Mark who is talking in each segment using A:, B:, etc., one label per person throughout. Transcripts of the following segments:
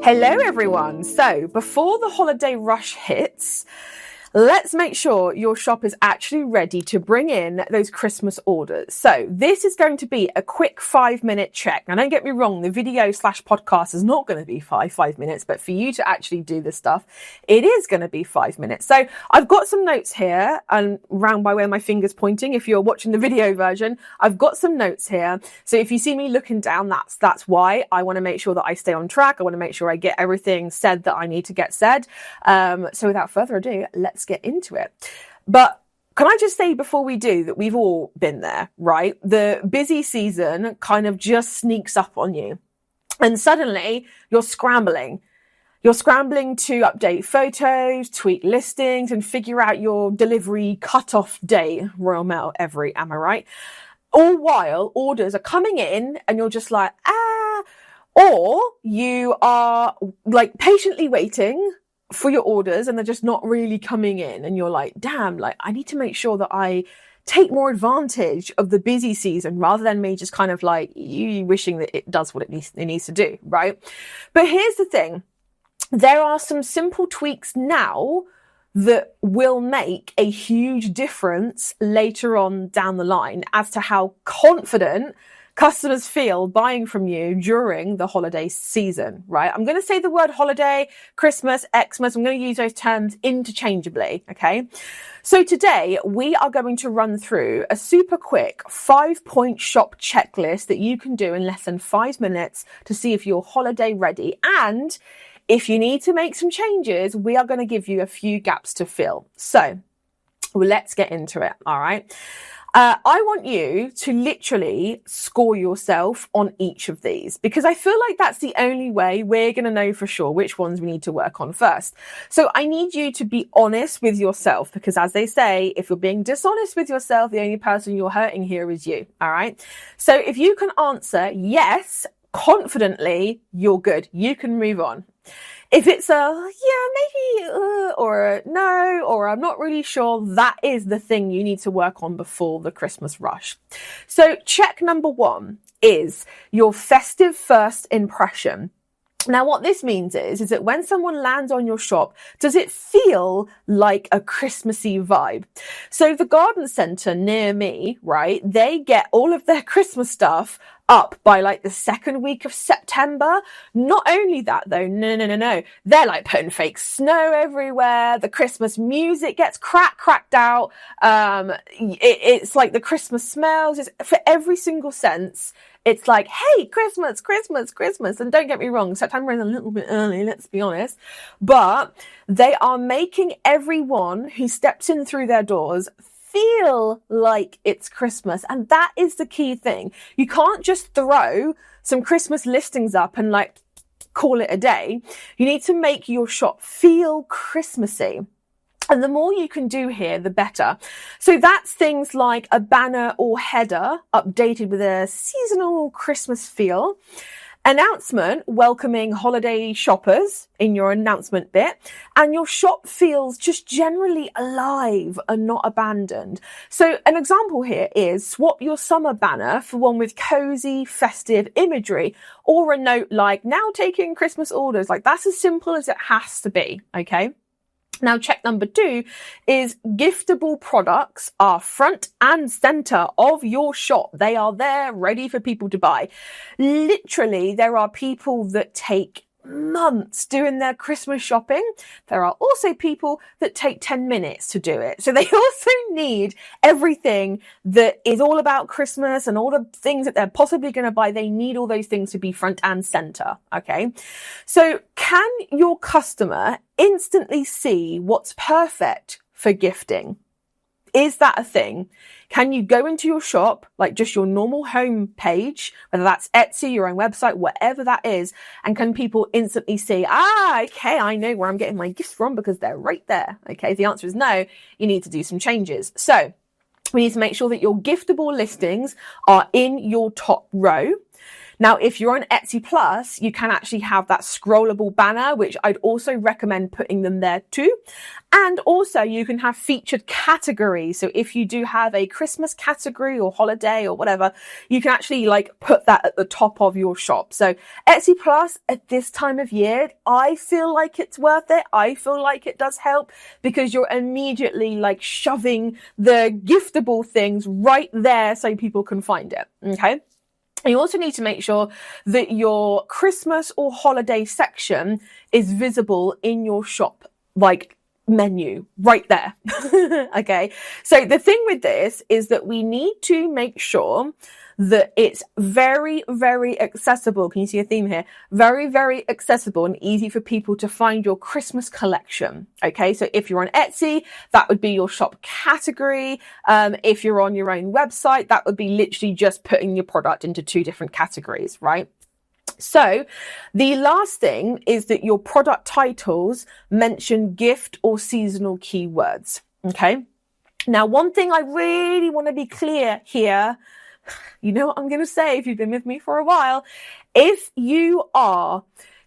A: Hello everyone. So before the holiday rush hits, let's make sure your shop is actually ready to bring in those Christmas orders. So this is going to be a quick 5-minute check. Now don't get me wrong, the video/podcast is not going to be five minutes, but for you to actually do this stuff, it is going to be 5 minutes. So I've got some notes here and round by where my finger's pointing. If you're watching the video version, I've got some notes here. So if you see me looking down, that's why. I want to make sure that I stay on track. I want to make sure I get everything said that I need to get said. So without further ado, let's get into it. But can I just say before we do that we've all been there, right? The busy season kind of just sneaks up on you and suddenly you're scrambling. You're scrambling to update photos, tweak listings and figure out your delivery cutoff date. Royal Mail every, am I right? All while orders are coming in and you're just like, or you are like patiently waiting for your orders and they're just not really coming in and you're like, damn, like I need to make sure that I take more advantage of the busy season rather than me just kind of like you wishing that it does what it needs to do, right? But here's the thing. There are some simple tweaks now that will make a huge difference later on down the line as to how confident customers feel buying from you during the holiday season, right? I'm going to say the word holiday, Christmas, Xmas. I'm going to use those terms interchangeably, okay? So today we are going to run through a super quick 5-point shop checklist that you can do in less than 5 minutes to see if you're holiday ready. And if you need to make some changes, we are going to give you a few gaps to fill. So let's get into it, all right? I want you to literally score yourself on each of these because I feel like that's the only way we're going to know for sure which ones we need to work on first. So I need you to be honest with yourself because as they say, if you're being dishonest with yourself, the only person you're hurting here is you. All right. So if you can answer yes, confidently, you're good. You can move on. If it's a, yeah, maybe, or a no, or I'm not really sure, that is the thing you need to work on before the Christmas rush. So check number 1 is your festive first impression. Now, what this means is that when someone lands on your shop, does it feel like a Christmassy vibe? So the garden centre near me, right, they get all of their Christmas stuff up by like the second week of September. Not only that though, no. They're like putting fake snow everywhere. The Christmas music gets cracked out. It's like the Christmas smells. It's, for every single sense, it's like, hey, Christmas. And don't get me wrong, September is a little bit early, let's be honest. But they are making everyone who steps in through their doors feel like it's Christmas. And that is the key thing. You can't just throw some Christmas listings up and like call it a day. You need to make your shop feel Christmassy. And the more you can do here, the better. So that's things like a banner or header updated with a seasonal Christmas feel. Announcement welcoming holiday shoppers in your announcement bit, and your shop feels just generally alive and not abandoned. So an example here is swap your summer banner for one with cozy, festive imagery, or a note like now taking Christmas orders. Like that's as simple as it has to be, okay? Now, check number 2 is giftable products are front and center of your shop. They are there ready for people to buy. Literally, there are people that take months doing their Christmas shopping. There are also people that take 10 minutes to do it. So they also need everything that is all about Christmas and all the things that they're possibly going to buy. They need all those things to be front and center. Okay. So can your customer instantly see what's perfect for gifting? Is that a thing? Can you go into your shop, like just your normal home page, whether that's Etsy, your own website, whatever that is, and can people instantly see, okay, I know where I'm getting my gifts from because they're right there. Okay, if the answer is no, you need to do some changes. So we need to make sure that your giftable listings are in your top row. Now, if you're on Etsy Plus, you can actually have that scrollable banner, which I'd also recommend putting them there too. And also you can have featured categories. So if you do have a Christmas category or holiday or whatever, you can actually like put that at the top of your shop. So Etsy Plus at this time of year, I feel like it's worth it. I feel like it does help because you're immediately like shoving the giftable things right there so people can find it. Okay. And you also need to make sure that your Christmas or holiday section is visible in your shop, like menu right there. Okay. So the thing with this is that we need to make sure that it's very, very accessible. Can you see a theme here? Very, very accessible and easy for people to find your Christmas collection. Okay. So if you're on Etsy, that would be your shop category. If you're on your own website, that would be literally just putting your product into 2 different categories, right? So the last thing is that your product titles mention gift or seasonal keywords. Okay. Now, one thing I really want to be clear here, you know what I'm going to say if you've been with me for a while, if you are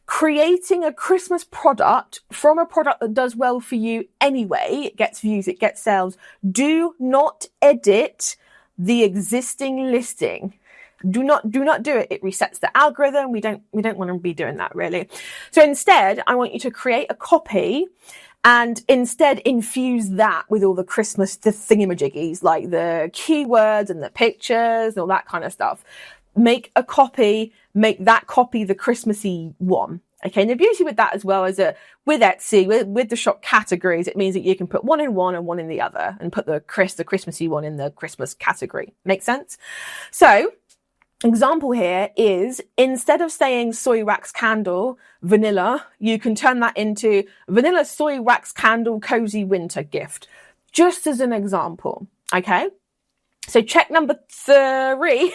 A: creating a Christmas product from a product that does well for you anyway, it gets views, it gets sales, do not edit the existing listing. Do not do it. It resets the algorithm. We don't want to be doing that really. So instead, I want you to create a copy and instead infuse that with all the Christmas thingamajiggies, like the keywords and the pictures and all that kind of stuff. Make a copy, make that copy the Christmassy one. Okay, and the beauty with that as well is that with Etsy, with the shop categories, it means that you can put one in one and one in the other and put the Christmassy one in the Christmas category. Make sense? So, example here is instead of saying soy wax candle vanilla, you can turn that into vanilla soy wax candle cozy winter gift, just as an example. Okay. So check number 3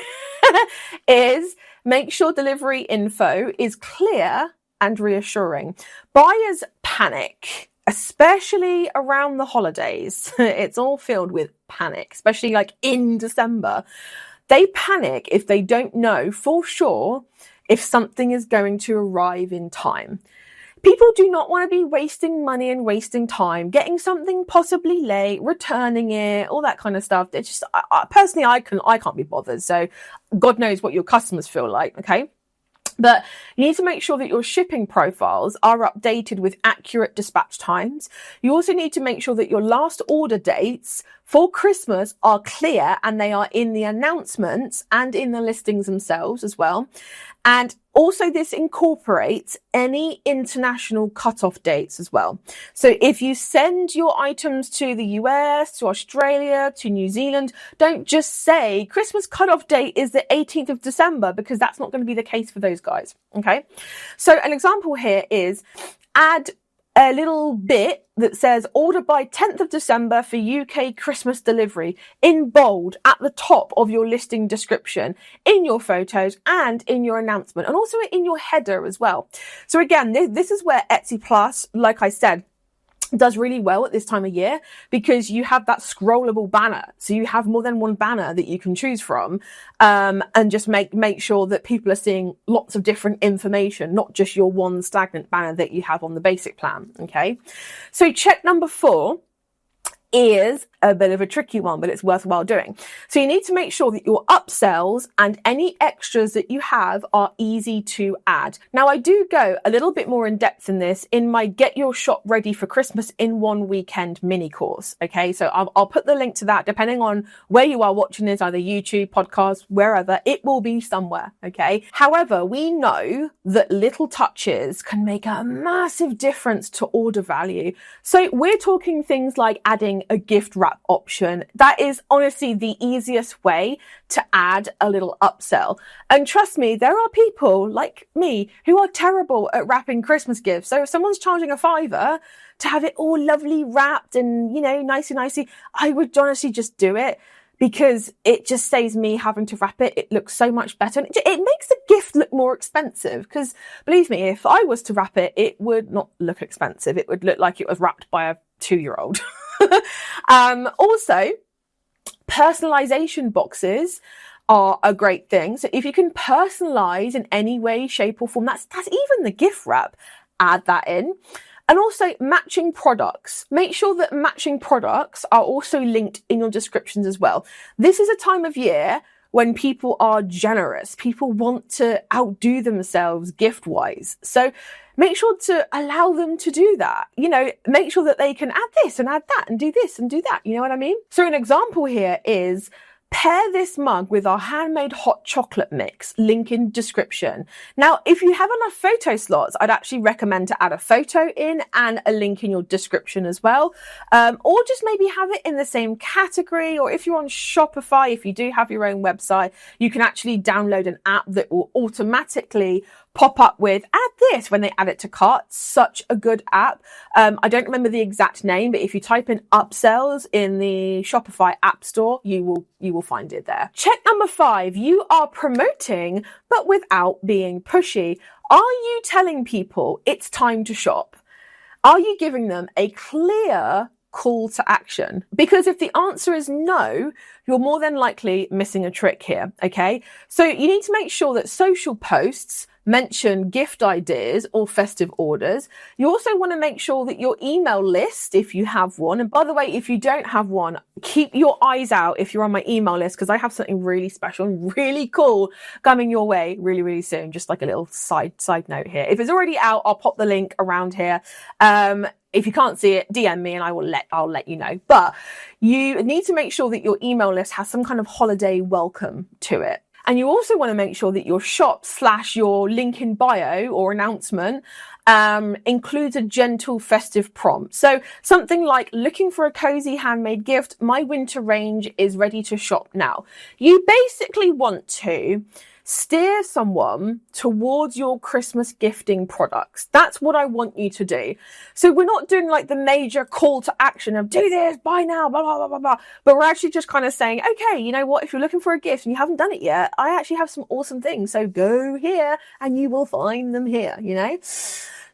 A: is make sure delivery info is clear and reassuring. Buyers panic, especially around the holidays. It's all filled with panic, especially like in December. They panic if they don't know for sure if something is going to arrive in time. People do not want to be wasting money and wasting time, getting something possibly late, returning it, all that kind of stuff. It's just, personally, I can't be bothered. So God knows what your customers feel like. Okay. But you need to make sure that your shipping profiles are updated with accurate dispatch times. You also need to make sure that your last order dates for Christmas are clear and they are in the announcements and in the listings themselves as well. And also this incorporates any international cutoff dates as well. So if you send your items to the US, to Australia, to New Zealand, don't just say Christmas cutoff date is the 18th of December, because that's not going to be the case for those guys. Okay. So an example here is add a little bit that says order by 10th of December for UK Christmas delivery in bold at the top of your listing description, in your photos and in your announcement, and also in your header as well. So again, this is where Etsy Plus, like I said, does really well at this time of year, because you have that scrollable banner. So you have more than one banner that you can choose from, and just make sure that people are seeing lots of different information, not just your one stagnant banner that you have on the basic plan. Okay. So check number 4 is a bit of a tricky one, but it's worthwhile doing. So you need to make sure that your upsells and any extras that you have are easy to add. Now, I do go a little bit more in depth in this in my Get Your Shop Ready for Christmas in One Weekend mini course. Okay, so I'll put the link to that depending on where you are watching this, either YouTube, podcast, wherever, it will be somewhere. Okay. However, we know that little touches can make a massive difference to order value. So we're talking things like adding a gift wrap option. That is honestly the easiest way to add a little upsell. And trust me, there are people like me who are terrible at wrapping Christmas gifts. So if someone's charging a $5 to have it all lovely wrapped and, you know, nicey, I would honestly just do it, because it just saves me having to wrap it. It looks so much better. And it makes the gift look more expensive, because believe me, if I was to wrap it, it would not look expensive. It would look like it was wrapped by a 2-year-old. Also, personalization boxes are a great thing. So if you can personalize in any way, shape or form, that's even the gift wrap, add that in. And also matching products. Make sure that matching products are also linked in your descriptions as well. This is a time of year when people are generous. People want to outdo themselves gift-wise. So make sure to allow them to do that. You know, make sure that they can add this and add that and do this and do that. You know what I mean? So an example here is pair this mug with our handmade hot chocolate mix, link in description. Now, if you have enough photo slots, I'd actually recommend to add a photo in and a link in your description as well. Or just maybe have it in the same category, or if you're on Shopify, if you do have your own website, you can actually download an app that will automatically pop up with add this when they add it to cart. Such a good app. I don't remember the exact name, but if you type in Upsells in the Shopify app store, you will find it there. Check number 5. You are promoting, but without being pushy. Are you telling people it's time to shop? Are you giving them a clear call to action? Because if the answer is no, you're more than likely missing a trick here, okay? So you need to make sure that social posts mention gift ideas or festive orders. You also want to make sure that your email list, if you have one, and by the way, if you don't have one, keep your eyes out if you're on my email list, because I have something really special and really cool coming your way really, really soon. Just like a little side note here. If it's already out, I'll pop the link around here. If you can't see it, DM me and I'll let you know. But you need to make sure that your email list has some kind of holiday welcome to it. And you also want to make sure that your shop / your link in bio or announcement includes a gentle festive prompt. So something like, looking for a cozy handmade gift, my winter range is ready to shop now. You basically want to steer someone towards your Christmas gifting products. That's what I want you to do. So we're not doing like the major call to action of do this, buy now, blah, blah, blah, blah, blah. But we're actually just kind of saying, okay, you know what? If you're looking for a gift and you haven't done it yet, I actually have some awesome things. So go here and you will find them here, you know?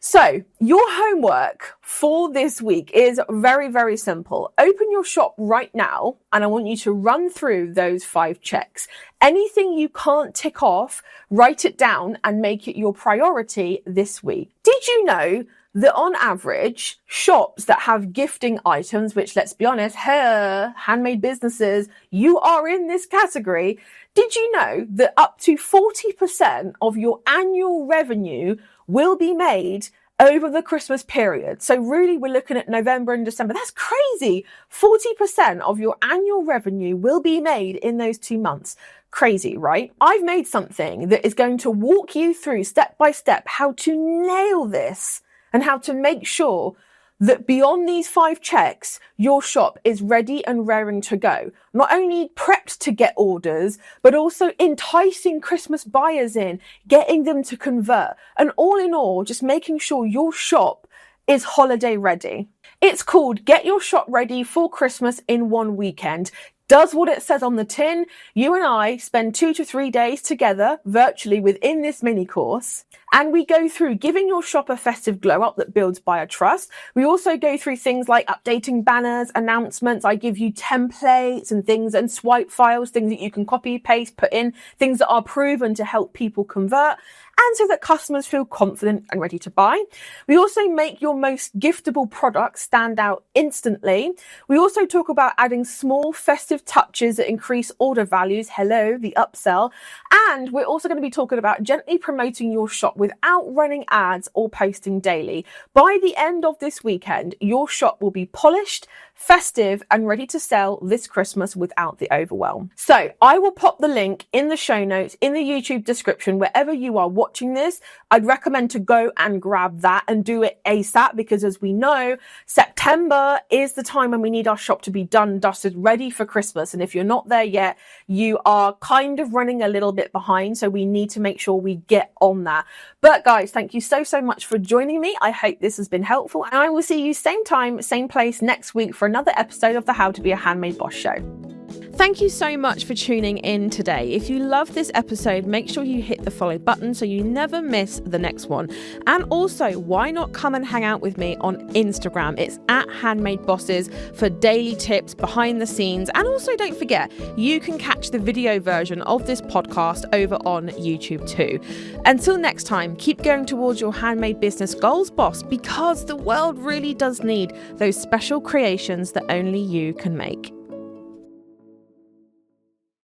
A: So your homework for this week is very, very simple. Open your shop right now and I want you to run through those 5 checks. Anything you can't tick off, write it down and make it your priority this week. Did you know that on average, shops that have gifting items, which let's be honest, handmade businesses, you are in this category. Did you know that up to 40% of your annual revenue will be made over the Christmas period? So really, we're looking at November and December. That's crazy. 40% of your annual revenue will be made in those 2 months. Crazy, right? I've made something that is going to walk you through step by step how to nail this and how to make sure that beyond these 5 checks, your shop is ready and raring to go. Not only prepped to get orders, but also enticing Christmas buyers in, getting them to convert. And all in all, just making sure your shop is holiday ready. It's called Get Your Shop Ready for Christmas in One Weekend. Does what it says on the tin. You and I spend 2 to 3 days together virtually within this mini course. And we go through giving your shop a festive glow up that builds buyer trust. We also go through things like updating banners, announcements. I give you templates and things and swipe files, things that you can copy, paste, put in, things that are proven to help people convert. And so that customers feel confident and ready to buy. We also make your most giftable products stand out instantly. We also talk about adding small festive touches that increase order values. Hello, the upsell. And we're also going to be talking about gently promoting your shop without running ads or posting daily. By the end of this weekend, your shop will be polished, festive, and ready to sell this Christmas without the overwhelm. So I will pop the link in the show notes, in the YouTube description, wherever you are watching this. I'd recommend to go and grab that and do it ASAP, because as we know, September is the time when we need our shop to be done, dusted, ready for Christmas. And if you're not there yet, you are kind of running a little bit behind. So we need to make sure we get on that. But guys, thank you so much for joining me. I hope this has been helpful, and I will see you same time, same place next week for another episode of the How to Be a Handmade Boss show. Thank you so much for tuning in today. If you love this episode, make sure you hit the follow button so you never miss the next one. And also, why not come and hang out with me on Instagram? It's at Handmade Bosses for daily tips, behind the scenes. And also, don't forget, you can catch the video version of this podcast over on YouTube too. Until next time, keep going towards your handmade business goals, boss, because the world really does need those special creations that only you can make.